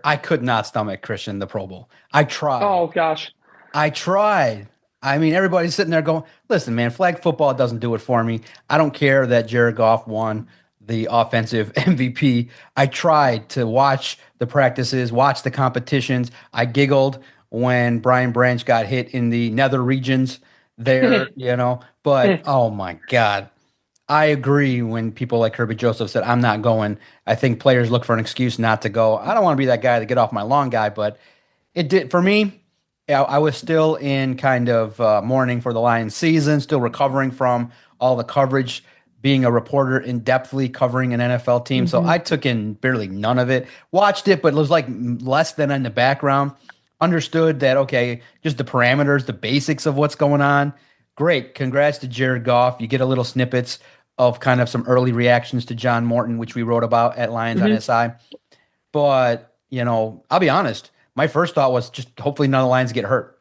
I could not stomach Christian the Pro Bowl. I tried. Oh gosh. I tried. I mean, everybody's sitting there going, listen, man, flag football doesn't do it for me. I don't care that Jared Goff won the offensive MVP. I tried to watch the practices, watch the competitions. I giggled when Brian Branch got hit in the nether regions there, but oh my God. I agree when people like Kirby Joseph said, I'm not going. I think players look for an excuse not to go. I don't want to be that guy to get off my lawn guy, but it did for me. I was still in kind of mourning for the Lions season, still recovering from all the coverage, being a reporter in depthly covering an NFL team. So Hmm. I took in barely none of it. Watched it, but it was like less than in the background. Understood that, okay, just the parameters, the basics of what's going on. Great. Congrats to Jared Goff. You get a little snippets of kind of some early reactions to John Morton, which we wrote about at Lions on Hmm. SI. But, I'll be honest. My first thought was just hopefully none of the Lions get hurt.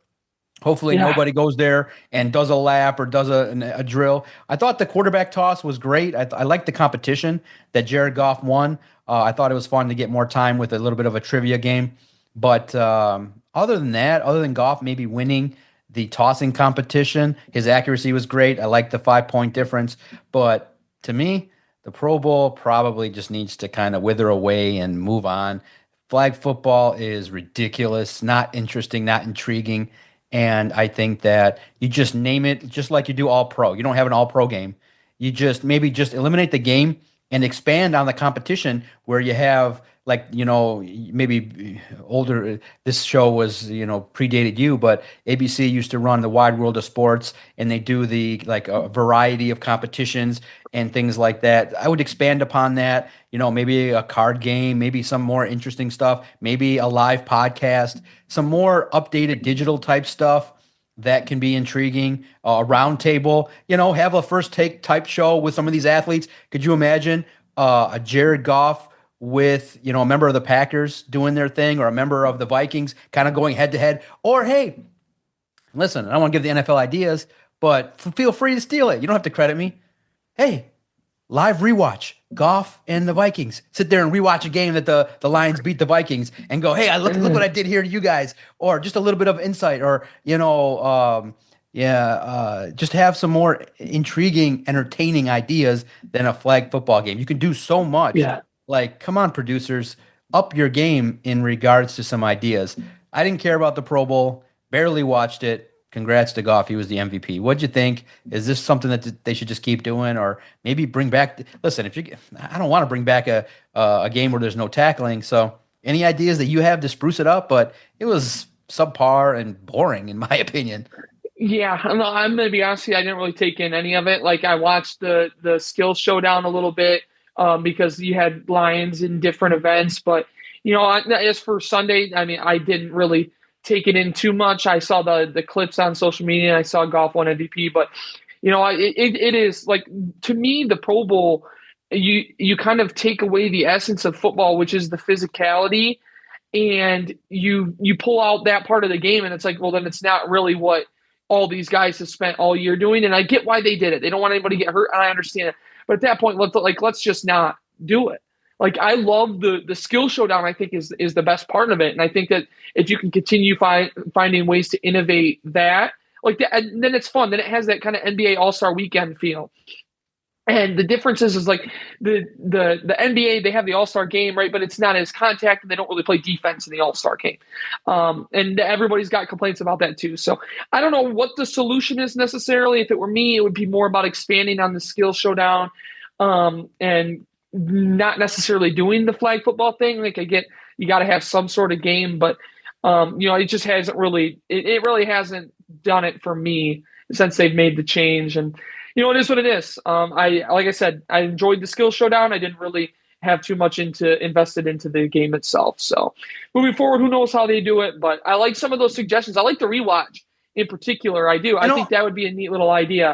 Hopefully Yeah. nobody goes there and does a lap or does a drill. I thought the quarterback toss was great. I liked the competition that Jared Goff won. I thought it was fun to get more time with a little bit of a trivia game. But other than that, other than Goff maybe winning the tossing competition, his accuracy was great. I like the 5 point difference. But to me, the Pro Bowl probably just needs to kind of wither away and move on. Flag football is ridiculous, not interesting, not intriguing. And I think that you just name it just like you do all pro. You don't have an all pro game. You just maybe just eliminate the game and expand on the competition where you have like, maybe older, this show was, predated you, but ABC used to run the Wide World of Sports and they do the like a variety of competitions and things like that. I would expand upon that, maybe a card game, maybe some more interesting stuff, maybe a live podcast, some more updated digital type stuff that can be intriguing. A round table, have a first take type show with some of these athletes. Could you imagine a Jared Goff with, a member of the Packers doing their thing or a member of the Vikings kind of going head to head? Or, hey, listen, I don't want to give the NFL ideas, but feel free to steal it. You don't have to credit me. Hey, live rewatch. Goff and the Vikings. Sit there and rewatch a game that the Lions beat the Vikings and go, hey, look what I did here to you guys, or just a little bit of insight, or just have some more intriguing, entertaining ideas than a flag football game. You can do so much. Yeah. Like, come on, producers, up your game in regards to some ideas. I didn't care about the Pro Bowl. Barely watched it. Congrats to Goff. He was the MVP. What'd you think? Is this something that they should just keep doing, or maybe bring back? Listen, I don't want to bring back a game where there's no tackling. So, any ideas that you have to spruce it up? But it was subpar and boring, in my opinion. Yeah, I'm gonna be honest with you, I didn't really take in any of it. Like I watched the skill showdown a little bit because you had Lions in different events, but as for Sunday, I mean, I didn't really take it in too much. I saw the clips on social media, and I saw Golf won MVP, but it is like, to me, the Pro Bowl, you kind of take away the essence of football, which is the physicality, and you pull out that part of the game, and it's like, well, then it's not really what all these guys have spent all year doing. And I get why they did it. They don't want anybody to get hurt, and I understand it. But at that point, let's just not do it. Like, I love the skill showdown. I think is the best part of it, and I think that if you can continue finding ways to innovate that, like that, then it's fun. Then it has that kind of NBA All Star Weekend feel. And the difference is like the NBA, they have the All Star game, right? But it's not as contact, and they don't really play defense in the All Star game. And everybody's got complaints about that too. So I don't know what the solution is necessarily. If it were me, it would be more about expanding on the skill showdown, and not necessarily doing the flag football thing. Like, I get you got to have some sort of game, but it just hasn't really. It really hasn't done it for me since they've made the change. And it is what it is. Like I said, I enjoyed the skill showdown. I didn't really have too much invested into the game itself. So moving forward, who knows how they do it? But I like some of those suggestions. I like the rewatch in particular. I do. You I know, think that would be a neat little idea.